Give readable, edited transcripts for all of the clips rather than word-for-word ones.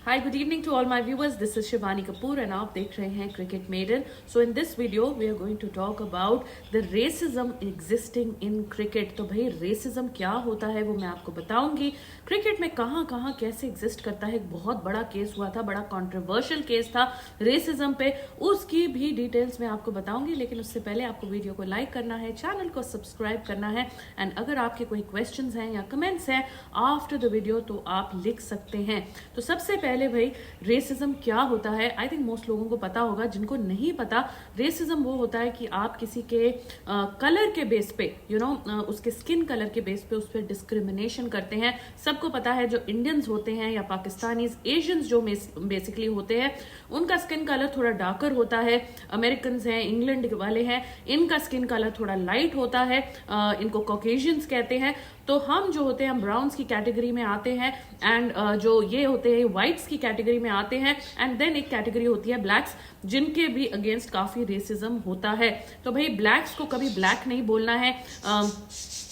Hi, good evening to all my viewers. This is Shivani Kapoor and आप देख रहे हैं Cricket Maiden. So in this video we are going to talk about the racism existing in cricket. तो भाई racism क्या होता है वो मैं आपको बताऊंगी. क्रिकेट में कहाँ कहाँ कैसे एग्जिस्ट करता है. एक बहुत बड़ा केस हुआ था, बड़ा कंट्रोवर्शियल केस था रेसिज्म पे, उसकी भी डिटेल्स मैं आपको बताऊंगी. लेकिन उससे पहले आपको वीडियो को लाइक करना है, चैनल को सब्सक्राइब करना है एंड अगर आपके कोई क्वेश्चंस हैं या कमेंट्स हैं आफ्टर द वीडियो तो आप लिख सकते हैं. तो सबसे पहले भाई रेसिज्म क्या होता है. आई थिंक मोस्ट लोगों को पता होगा. जिनको नहीं पता, रेसिज्म वो होता है कि आप किसी के कलर के बेस पे उसके स्किन कलर के बेस पे उस पर डिस्क्रिमिनेशन करते हैं. सबको पता है जो इंडियंस होते हैं या पाकिस्तानीज, एशियंस जो बेसिकली होते हैं, उनका स्किन कलर थोड़ा डार्कर होता है. अमेरिकन हैं, इंग्लैंड वाले हैं, इनका स्किन कलर थोड़ा लाइट होता है. इनको कॉकेशियंस कहते हैं. तो हम जो होते हैं हम ब्राउन्स की कैटेगरी में आते हैं एंड जो ये होते हैं व्हाइट्स की कैटेगरी में आते हैं. एंड देन एक कैटेगरी होती है ब्लैक्स, जिनके भी अगेंस्ट काफी रेसिज्म होता है. तो भाई ब्लैक्स को कभी ब्लैक नहीं बोलना है,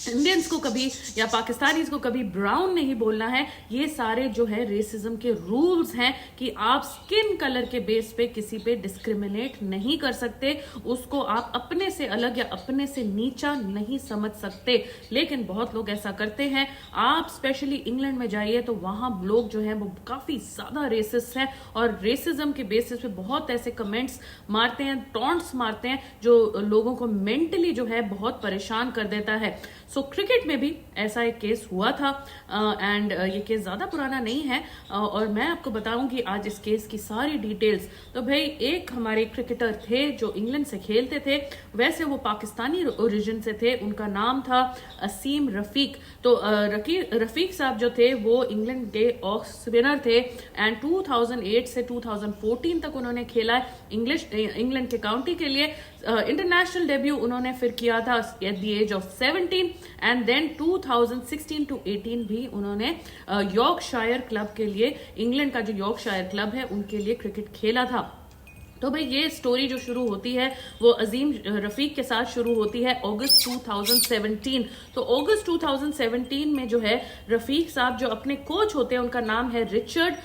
इंडियंस को कभी या पाकिस्तानीज को कभी ब्राउन नहीं बोलना है. ये सारे जो है रेसिज्म के रूल्स हैं कि आप स्किन कलर के बेस पे किसी पे डिस्क्रिमिनेट नहीं कर सकते. उसको आप अपने से अलग या अपने से नीचा नहीं समझ सकते. लेकिन बहुत लोग ऐसा करते हैं. आप स्पेशली इंग्लैंड में जाइए तो वहां लोग जो है वो काफी ज्यादा रेसिस्ट हैं और रेसिज्म के बेसिस पे बहुत ऐसे कमेंट्स मारते हैं, टॉन्ट्स मारते हैं जो लोगों को मेंटली जो है बहुत परेशान कर देता है. सो क्रिकेट में भी ऐसा एक केस हुआ था एंड ये केस ज्यादा पुराना नहीं है और मैं आपको बताऊंगी आज इस केस की सारी डिटेल्स. तो भाई एक हमारे क्रिकेटर थे जो इंग्लैंड से खेलते थे, वैसे वो पाकिस्तानी ओरिजिन से थे. उनका नाम था असीम रफीक. तो रफीक साहब जो थे वो इंग्लैंड के ऑफ स्पिनर थे एंड 2008 से 2014 तक उन्होंने खेला इंग्लैंड के काउंटी के लिए. इंटरनेशनल डेब्यू उन्होंने फिर किया था at the age of 17 and then 2016 to 18 भी उन्होंने यॉर्कशायर क्लब के लिए, इंग्लैंड का जो यॉर्कशायर क्लब है उनके लिए क्रिकेट खेला था. तो भाई ये स्टोरी जो शुरू होती है वो अजीम रफीक के साथ शुरू होती है अगस्त 2017. तो अगस्त 2017 में जो है रफीक साहब जो अपने कोच होते हैं, उनका नाम है रिचर्ड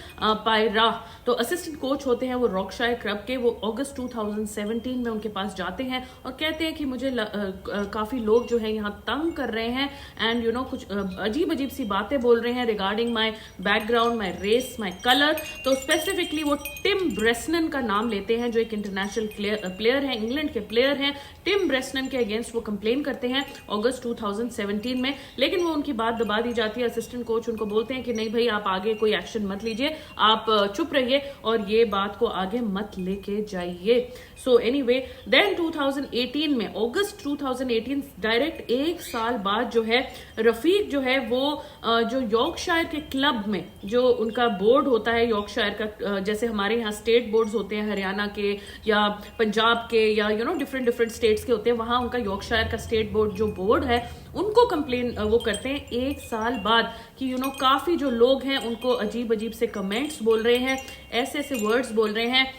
पायरा. तो असिस्टेंट कोच होते हैं वो यॉर्कशायर क्लब के. वो अगस्त 2017 में उनके पास जाते हैं और कहते हैं कि मुझे काफी लोग जो है यहाँ तंग कर रहे हैं एंड कुछ अजीब अजीब सी बातें बोल रहे हैं regarding my background, my race, my colour. तो स्पेसिफिकली वो टिम ब्रेसनन का नाम लेते हैं जो एक इंटरनेशनल प्लेयर है, इंग्लैंड के प्लेयर हैं. टिम ब्रेसनन के अगेंस्ट वो कंप्लेन करते हैं अगस्त 2017 में. लेकिन वो उनकी बात दबा दी जाती है. असिस्टेंट कोच उनको बोलते हैं कि नहीं भाई आप आगे कोई एक्शन मत लीजिए, आप चुप रहिए और ये बात को आगे मत लेके जाइए. सो एनीवे देन 2018 में, अगस्त 2018 डायरेक्ट एक साल बाद जो है रफीक जो है वो जो यॉर्कशायर के क्लब में जो उनका बोर्ड होता है यॉर्कशायर का, जैसे हमारे यहाँ स्टेट बोर्ड्स होते हैं हरियाणा के या पंजाब के या डिफरेंट स्टेट्स के होते हैं, वहां उनका यॉर्कशायर का स्टेट बोर्ड जो बोर्ड है उनको कंप्लेन वो करते हैं एक साल बाद कि काफी जो लोग हैं उनको अजीब अजीब से कमेंट्स बोल रहे हैं, ऐसे ऐसे वर्ड्स बोल रहे हैं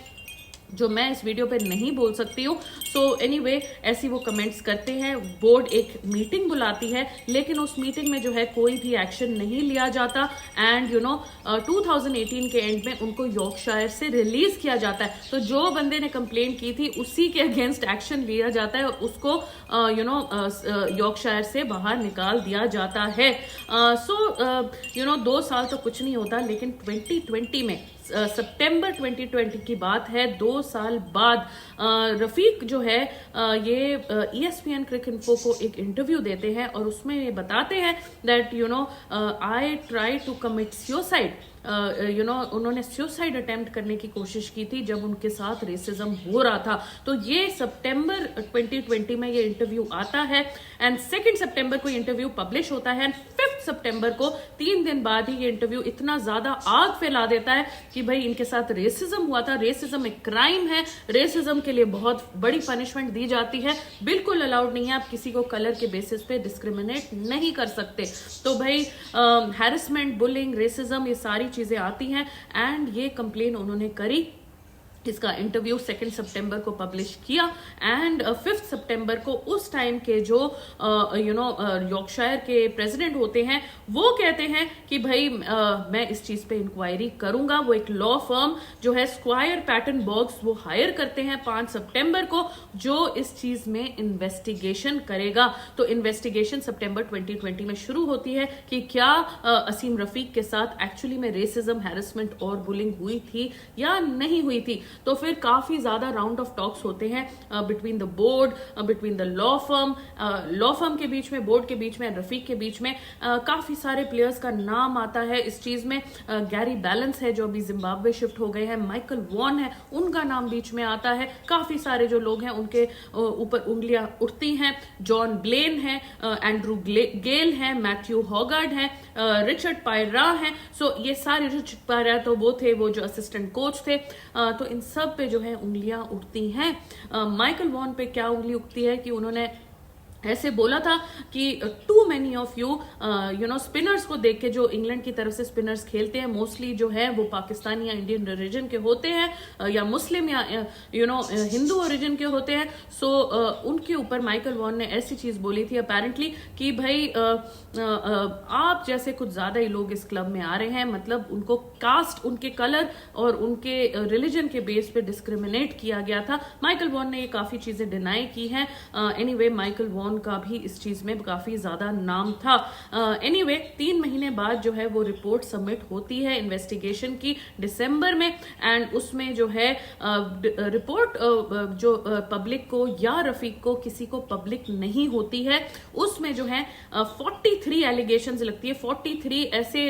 जो मैं इस वीडियो पे नहीं बोल सकती हूँ. सो एनीवे ऐसी वो कमेंट्स करते हैं. बोर्ड एक मीटिंग बुलाती है लेकिन उस मीटिंग में जो है कोई भी एक्शन नहीं लिया जाता एंड 2018 के एंड में उनको यॉर्कशायर से रिलीज किया जाता है. तो जो बंदे ने कंप्लेंट की थी उसी के अगेंस्ट एक्शन लिया जाता है और उसको यॉर्कशायर से बाहर निकाल दिया जाता है. सो 2 साल तो कुछ नहीं होता, लेकिन 2020 में सितंबर 2020 की बात है, 2 साल बाद रफीक जो है ये ESPN क्रिकेट इन्फो को एक इंटरव्यू देते हैं और उसमें ये बताते हैं that I try to commit suicide. उन्होंने सुसाइड अटेम्प्ट करने की कोशिश की थी जब उनके साथ रेसिज्म हो रहा था. तो ये सितंबर 2020 में ये इंटरव्यू आता है एंड 2 सितंबर को इंटरव्यू पब्लिश होता है. 5 सितंबर को 3 दिन बाद ही ये इंटरव्यू इतना ज्यादा आग फैला देता है कि भाई इनके साथ रेसिज्म हुआ था. रेसिज्म एक क्राइम है, रेसिज्म के लिए बहुत बड़ी पनिशमेंट दी जाती है, बिल्कुल अलाउड नहीं है. आप किसी को कलर के बेसिस पे डिस्क्रिमिनेट नहीं कर सकते. तो भाई हैरेसमेंट, बुलिंग, रेसिज्म ये सारी चीजें आती हैं एंड ये कंप्लेन उन्होंने करी इसका इंटरव्यू 2 सितंबर को पब्लिश किया एंड 5 सितंबर को उस टाइम के जो यॉर्कशायर के प्रेसिडेंट होते हैं वो कहते हैं कि भाई मैं इस चीज पे इंक्वायरी करूंगा। वो एक लॉ फर्म जो है स्क्वायर पैटर्न बॉक्स वो हायर करते हैं 5 सितंबर को, जो इस चीज में इन्वेस्टिगेशन करेगा। तो इन्वेस्टिगेशन सितंबर 2020 में शुरू होती है कि क्या असीम रफीक के साथ एक्चुअली में रेसिज्म, हैरेसमेंट और बुलिंग हुई थी या नहीं हुई थी। तो फिर काफी ज्यादा राउंड ऑफ टॉक्स होते हैं between the board, between the law firm के बीच में, बोर्ड के बीच में, रफीक के बीच में। काफी सारे प्लेयर्स का नाम आता है इस चीज में। गैरी बैलेंस है जो अभी जिम्बाब्वे शिफ्ट हो गए हैं, माइकल वॉन है, उनका नाम बीच में आता है। काफी सारे जो लोग हैं उनके ऊपर उंगलियां उठती हैं। जॉन ब्लेन है, एंड्रू गेल है, मैथ्यू हॉगार्ड है, रिचर्ड पायरा है। सो ये सारे, रिचर्ड पायरा तो वो थे वो जो असिस्टेंट कोच थे। तो इन सब पे जो है उंगलियां उठती हैं। माइकल वॉन पे क्या उंगली उठती है कि उन्होंने ऐसे बोला था कि too many of you spinners को देख के, जो इंग्लैंड की तरफ से स्पिनर्स खेलते हैं मोस्टली जो है वो पाकिस्तानी या इंडियन ओरिजिन के होते हैं या मुस्लिम या हिंदू ओरिजिन के होते हैं। सो उनके ऊपर माइकल वॉन ने ऐसी चीज बोली थी अपेरेंटली कि भाई आप जैसे कुछ ज्यादा ही लोग इस क्लब में आ रहे हैं, मतलब उनको कास्ट, उनके कलर और उनके रिलीजन के बेस पे डिस्क्रिमिनेट किया गया था। माइकल वॉन ने ये काफी चीजें डिनाई की हैं। एनीवे माइकल वॉन का भी इस चीज में काफी ज्यादा नाम था। एनीवे 3 महीने बाद जो है वो रिपोर्ट सबमिट होती है इन्वेस्टिगेशन की दिसंबर में, एंड उसमें जो है रिपोर्ट जो पब्लिक को या रफीक को किसी को पब्लिक नहीं होती है। उसमें जो है 43 एलिगेशंस लगती है, 43 ऐसे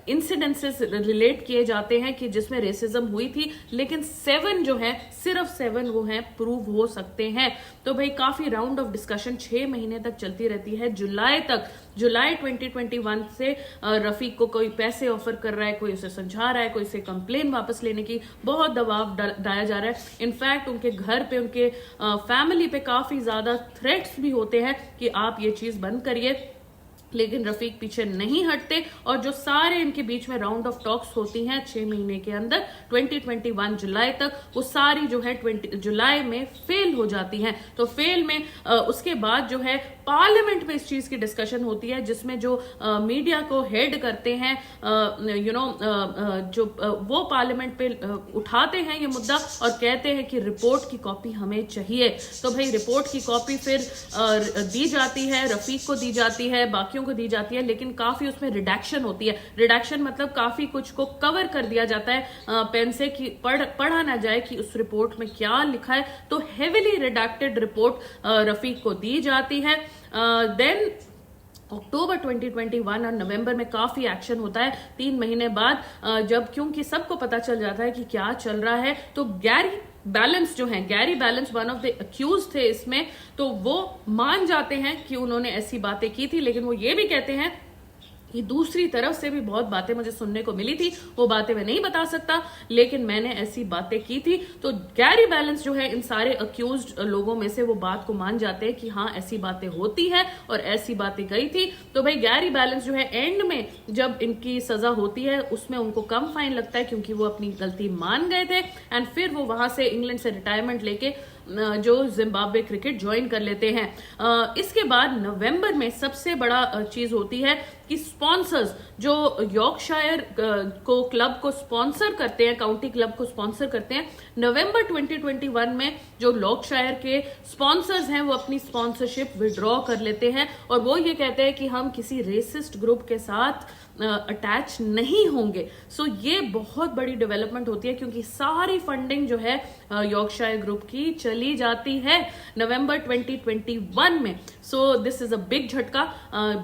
इंसिडेंसेस रिलेट किए जाते हैं कि जिसमें रेसिज्म हुई थी, लेकिन 7 जो है, सिर्फ 7 वो हैं प्रूव हो सकते हैं। तो भाई काफी राउंड ऑफ डिस्कशन 6 महीने तक चलती रहती है, जुलाई 2021 से रफीक को कोई पैसे ऑफर कर रहा है, कोई उसे समझा रहा है, कोई उसे कंप्लेन वापस लेने की बहुत दबाव डाला जा रहा है। इनफैक्ट उनके घर पे, उनके फैमिली पे काफी ज्यादा थ्रेट्स भी होते हैं कि आप ये चीज बंद करिए, लेकिन रफीक पीछे नहीं हटते। और जो सारे इनके बीच में राउंड ऑफ टॉक्स होती हैं 6 महीने के अंदर 2021 जुलाई तक, वो सारी जो है 20 जुलाई में फेल हो जाती हैं। तो फेल में उसके बाद जो है पार्लियामेंट में इस चीज की डिस्कशन होती है, जिसमें जो मीडिया को हेड करते हैं जो वो पार्लियामेंट पे उठाते हैं ये मुद्दा और कहते हैं कि रिपोर्ट की कॉपी हमें चाहिए। तो भाई रिपोर्ट की कॉपी फिर दी जाती है, रफीक को दी जाती है, बाकी को दी जाती है, लेकिन काफी उसमें रिडक्शन होती है। रिडक्शन मतलब काफी कुछ को कवर कर दिया जाता है पेन से कि पढ़ा ना जाए कि उस रिपोर्ट में क्या लिखा है। तो हेविली रिडक्टेड रिपोर्ट रफीक को दी जाती है। देन अक्टूबर 2021 और नवंबर में काफी एक्शन होता है 3 महीने बाद, जब क्योंकि सबको पता चल जाता है कि क्या चल रहा है। तो Gary Ballance one of the accused थे इसमें, तो वो मान जाते हैं कि उन्होंने ऐसी बातें की थी, लेकिन वो ये भी कहते हैं कि दूसरी तरफ से भी बहुत बातें मुझे सुनने को मिली थी, वो बातें मैं नहीं बता सकता, लेकिन मैंने ऐसी बातें की थी। तो गैरी बैलेंस जो है इन सारे अक्यूज्ड लोगों में से वो बात को मान जाते हैं कि हाँ ऐसी बातें होती है और ऐसी बातें गई थी। तो भाई गैरी बैलेंस जो है एंड में जब इनकी सजा होती है उसमें उनको कम फाइन लगता है क्योंकि वो अपनी गलती मान गए थे, एंड फिर वो वहां से इंग्लैंड से रिटायरमेंट लेके जो जिम्बाब्वे क्रिकेट ज्वाइन कर लेते हैं। इसके बाद नवंबर में सबसे बड़ा चीज होती है कि स्पॉन्सर्स जो यॉर्कशायर को क्लब को स्पॉन्सर करते हैं, काउंटी क्लब को स्पॉन्सर करते हैं, नवंबर 2021 में जो यॉर्कशायर के स्पॉन्सर्स हैं वो अपनी स्पॉन्सरशिप विड्रॉ कर लेते हैं और वो ये कहते हैं कि हम किसी रेसिस्ट ग्रुप के साथ अटैच नहीं होंगे। सो ये बहुत बड़ी डेवलपमेंट होती है क्योंकि सारी फंडिंग जो है यॉर्कशायर ग्रुप की चली जाती है नवंबर 2021 में। So this is a big झटका,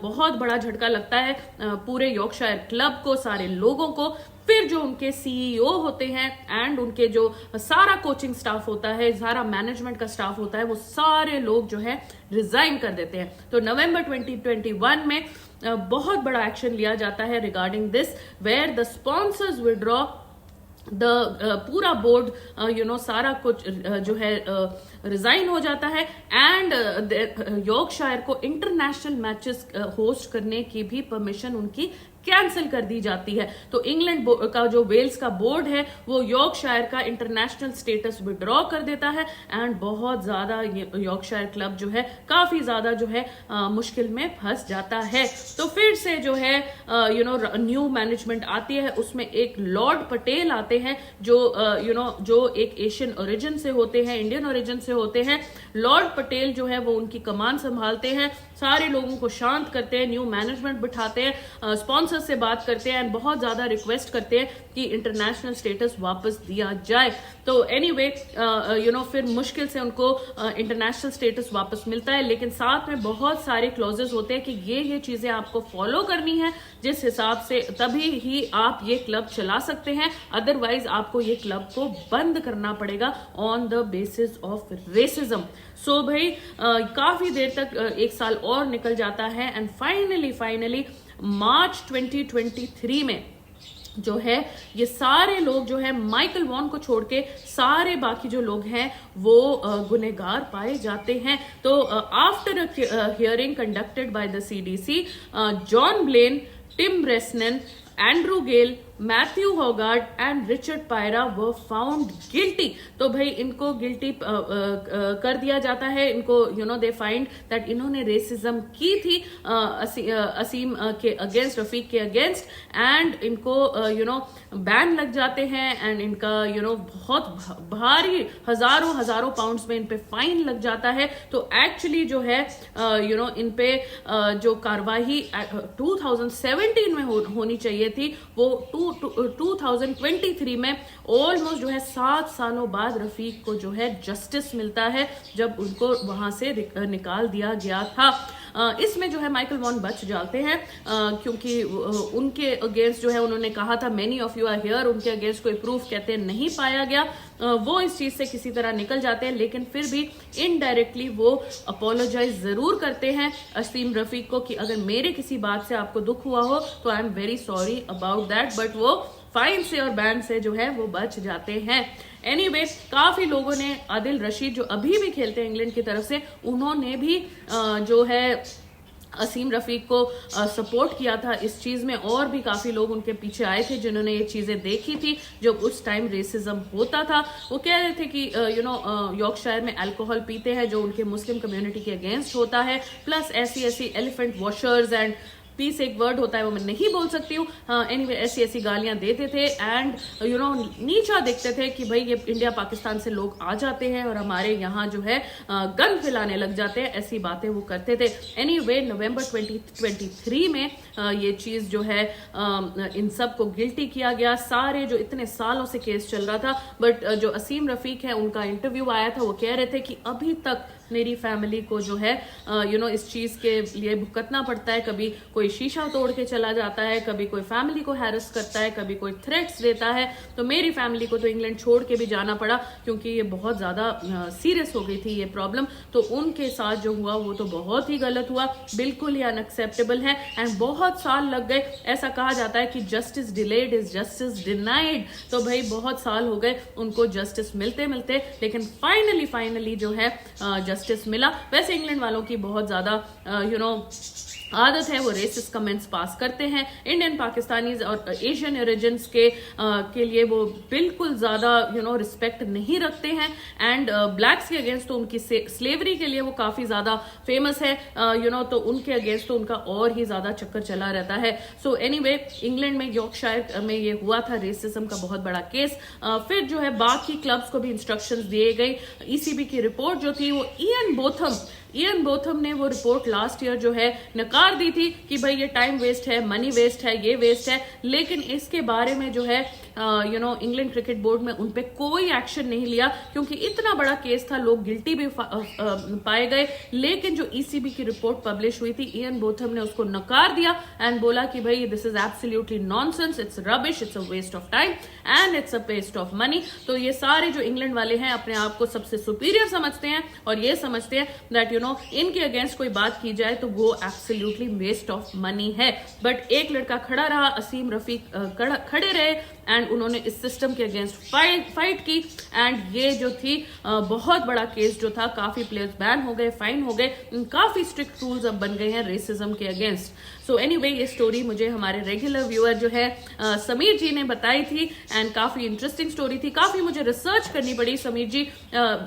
बहुत बड़ा झटका लगता है पूरे यॉर्कशायर क्लब को, सारे लोगों को। फिर जो उनके सीईओ होते हैं एंड उनके जो सारा कोचिंग स्टाफ होता है, सारा मैनेजमेंट का स्टाफ होता है, वो सारे लोग जो है रिजाइन कर देते हैं। तो नवंबर 2021 में बहुत बड़ा एक्शन लिया जाता है regarding this, where the sponsors withdraw the पूरा बोर्ड सारा कुछ जो है रिजाइन हो जाता है एंड यॉर्कशायर को इंटरनेशनल मैचेस होस्ट करने की भी परमिशन उनकी कैंसिल कर दी जाती है। तो इंग्लैंड का जो वेल्स का बोर्ड है वो यॉर्कशायर का इंटरनेशनल स्टेटस विड्रॉ कर देता है एंड बहुत ज्यादा यॉर्कशायर क्लब जो है काफी ज्यादा जो है मुश्किल में फंस जाता है। तो फिर से जो है न्यू मैनेजमेंट आती है, उसमें एक लॉर्ड पटेल आते हैं जो जो एक एशियन ओरिजिन से होते हैं, इंडियन ओरिजिन से होते हैं। लॉर्ड पटेल जो है वो उनकी कमान संभालते हैं, सारे लोगों को शांत करते हैं, न्यू मैनेजमेंट बिठाते हैं, स्पॉन्सर से बात करते हैं एंड बहुत ज्यादा रिक्वेस्ट करते हैं कि इंटरनेशनल स्टेटस वापस दिया जाए। तो एनीवे फिर मुश्किल से उनको इंटरनेशनल स्टेटस वापस मिलता है, लेकिन साथ में बहुत सारे क्लॉजेस होते हैं कि ये चीजें आपको फॉलो करनी है, जिस हिसाब से तभी ही आप ये क्लब चला सकते हैं, अदरवाइज आपको ये क्लब को बंद करना पड़ेगा on the basis of racism. So भाई काफी देर तक 1 साल और निकल जाता है एंड फाइनली मार्च 2023 में जो है ये सारे लोग जो है माइकल वॉन को छोड़ के सारे बाकी जो लोग हैं वो गुनहगार पाए जाते हैं। तो after hearing conducted by the CDC, John Blain, Tim Bresnan, Andrew Gale, Matthew Hoggard and Richard Pyrah were found guilty. तो भाई इनको गिल्टी कर दिया जाता है, इनको दे फाइंड दैट इन्होंने रेसिज्म की थी असीम के अगेंस्ट, रफीक के अगेंस्ट, एंड इनको बैन लग जाते हैं एंड इनका बहुत भारी हजारों पाउंड्स में इन पे फाइन लग जाता है। तो एक्चुअली जो है इन पे जो कार्रवाई 2017 में होनी चाहिए थी वो 2023 में ऑलमोस्ट जो है 7 सालों बाद रफीक को जो है जस्टिस मिलता है, जब उनको वहां से निकाल दिया गया था। इसमें जो है माइकल वॉन बच जाते हैं क्योंकि उनके अगेंस्ट जो है उन्होंने कहा था many of you are here, उनके अगेंस्ट कोई प्रूफ कहते नहीं पाया गया, वो इस चीज से किसी तरह निकल जाते हैं, लेकिन फिर भी इनडायरेक्टली वो अपोलोजाइज जरूर करते हैं असीम रफीक को कि अगर मेरे किसी बात से आपको दुख हुआ हो तो I am very sorry about that, but वो फाइन से और बैन से जो है वो बच जाते हैं। एनीवे काफी लोगों ने, आदिल रशीद जो अभी भी खेलते हैं इंग्लैंड की तरफ से, उन्होंने भी जो है असीम रफीक को सपोर्ट किया था इस चीज में, और भी काफी लोग उनके पीछे आए थे जिन्होंने ये चीजें देखी थी जब उस टाइम रेसिज्म होता था। वो कह रहे थे कि यॉर्कशायर में अल्कोहल पीते हैं जो उनके मुस्लिम कम्युनिटी के अगेंस्ट होता है, प्लस ऐसी एलिफेंट वॉशर्स एंड पीस एक वर्ड होता है वो मैं नहीं बोल सकती हूँ, एनीवे ऐसी गालियां देते थे एंड नीचा देखते थे कि भाई ये इंडिया पाकिस्तान से लोग आ जाते हैं और हमारे यहाँ जो है गन फैलाने लग जाते हैं, ऐसी बातें वो करते थे। एनीवे नवंबर 2023 में ये चीज जो है इन सब को गिल्टी किया गया, सारे जो इतने सालों से केस चल रहा था। बट जो असीम रफीक है उनका इंटरव्यू आया था, वो कह रहे थे कि अभी तक मेरी फैमिली को जो है इस चीज के लिए भुगतना पड़ता है, कभी कोई शीशा तोड़ के चला जाता है, कभी कोई फैमिली को हैरेस करता है, कभी कोई थ्रेट्स देता है। तो मेरी फैमिली को तो इंग्लैंड छोड़ के भी जाना पड़ा क्योंकि ये बहुत ज्यादा सीरियस हो गई थी ये प्रॉब्लम। तो उनके साथ जो हुआ वो तो बहुत ही गलत हुआ, बिल्कुल ही अनएक्सेप्टेबल है एंड बहुत साल लग गए। ऐसा कहा जाता है कि justice delayed is justice denied. तो भाई बहुत साल हो गए उनको जस्टिस मिलते मिलते, लेकिन फाइनली जो है जस्टिस मिला। वैसे इंग्लैंड वालों की बहुत ज्यादा आदत है, वो रेसिस्ट कमेंट्स पास करते हैं इंडियन, पाकिस्तानीज और एशियन ओरिजिन्स के लिए वो बिल्कुल ज्यादा रिस्पेक्ट नहीं रखते हैं एंड ब्लैक्स के अगेंस्ट तो उनकी स्लेवरी के लिए वो काफी ज्यादा फेमस है तो उनके अगेंस्ट तो उनका और ही ज्यादा चक्कर चला रहता है। सो एनीवे इंग्लैंड में यॉर्कशायर में ये हुआ था रेसिज्म का बहुत बड़ा केस। फिर जो है बाकी क्लब्स को भी इंस्ट्रक्शंस दिए गए। ईसीबी की रिपोर्ट जो थी वो इयन बोथम ने वो रिपोर्ट लास्ट ईयर जो है नकार दी थी कि भाई ये टाइम वेस्ट है, मनी वेस्ट है, ये वेस्ट है, लेकिन इसके बारे में जो है इंग्लैंड क्रिकेट बोर्ड में उनपे कोई एक्शन नहीं लिया क्योंकि इतना बड़ा केस था, लोग गिल्टी भी पाए गए। लेकिन जो ईसीबी की रिपोर्ट पब्लिश हुई थी, इयन बोथम ने उसको नकार दिया एंड बोला कि भाई this is absolutely nonsense, it's rubbish, it's a waste of time and it's a waste of money. तो ये सारे जो इंग्लैंड वाले हैं अपने आप को सबसे सुपीरियर समझते हैं और ये समझते हैं दैट इनके अगेंस्ट कोई बात की जाए तो वो एब्सोल्युटली वेस्ट ऑफ मनी है। बट एक लड़का खड़ा रहा, असीम रफीक खड़े रहे एंड उन्होंने इस सिस्टम के अगेंस्ट फाइट की एंड ये जो थी बहुत बड़ा केस जो था, काफी प्लेयर्स बैन हो गए, फाइन हो गए, काफी स्ट्रिक्ट रूल्स अब बन गए हैं रेसिज्म के अगेंस्ट। सो एनीवे ये स्टोरी मुझे हमारे रेगुलर व्यूअर जो है समीर जी ने बताई थी एंड काफी इंटरेस्टिंग स्टोरी थी। काफी मुझे रिसर्च करनी पड़ी समीर जी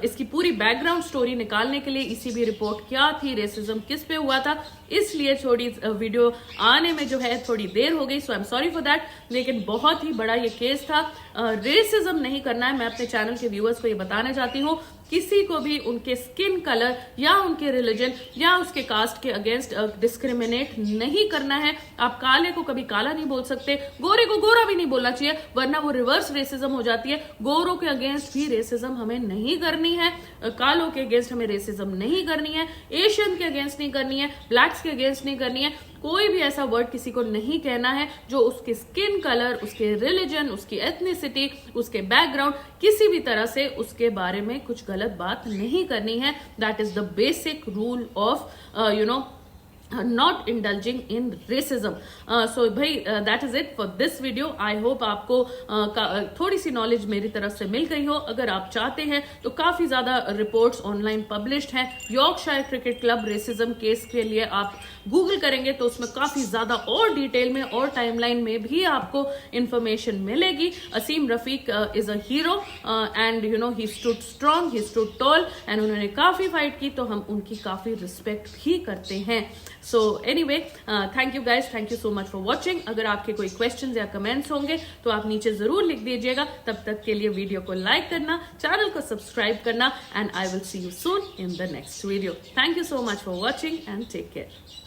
इसकी पूरी बैकग्राउंड स्टोरी निकालने के लिए। ईसीबी रिपोर्ट क्या थी, रेसिज्म किस पे हुआ था, इसलिए थोड़ी वीडियो आने में जो है थोड़ी देर हो गई। So I am sorry for that, लेकिन बहुत ही बड़ा ये केस था। रेसिज्म नहीं करना है, मैं अपने चैनल के व्यूअर्स को ये बताना चाहती हूँ। किसी को भी उनके स्किन कलर या उनके रिलीजन या उसके कास्ट के अगेंस्ट डिस्क्रिमिनेट नहीं करना है। आप काले को कभी काला नहीं बोल सकते, गोरे को गोरा भी नहीं बोलना चाहिए, वरना वो रिवर्स रेसिज्म हो जाती है। गोरों के अगेंस्ट भी रेसिज्म हमें नहीं करनी है, कालों के अगेंस्ट हमें रेसिज्म नहीं करनी है, एशियन के अगेंस्ट नहीं करनी है, ब्लैक्स के अगेंस्ट नहीं करनी है। कोई भी ऐसा वर्ड किसी को नहीं कहना है जो उसके स्किन कलर, उसके रिलीजन, उसकी एथनिसिटी, उसके बैकग्राउंड, किसी भी तरह से उसके बारे में कुछ गलत बात नहीं करनी है। That is the basic rule of not indulging in racism. So भाई that is it for this video. I hope आपको थोड़ी सी नॉलेज मेरी तरफ से मिल गई हो। अगर आप चाहते हैं तो काफी ज्यादा रिपोर्ट्स ऑनलाइन पब्लिश्ड हैं। Yorkshire cricket club racism case के लिए आप गूगल करेंगे तो उसमें काफी ज्यादा और डिटेल में और टाइमलाइन में भी आपको इंफॉर्मेशन मिलेगी। Azeem Rafiq is a hero and you know he stood strong, he stood tall and उन्होंने काफी फाइट की, तो हम उनकी काफी रिस्पेक्ट भी करते हैं। So anyway thank you guys, thank you so much for watching. अगर आपके कोई क्वेश्चंस या कमेंट्स होंगे तो आप नीचे जरूर लिख दीजिएगा। तब तक के लिए वीडियो को लाइक करना, चैनल को सब्सक्राइब करना and I will see you soon in the next video. Thank you so much for watching and take care.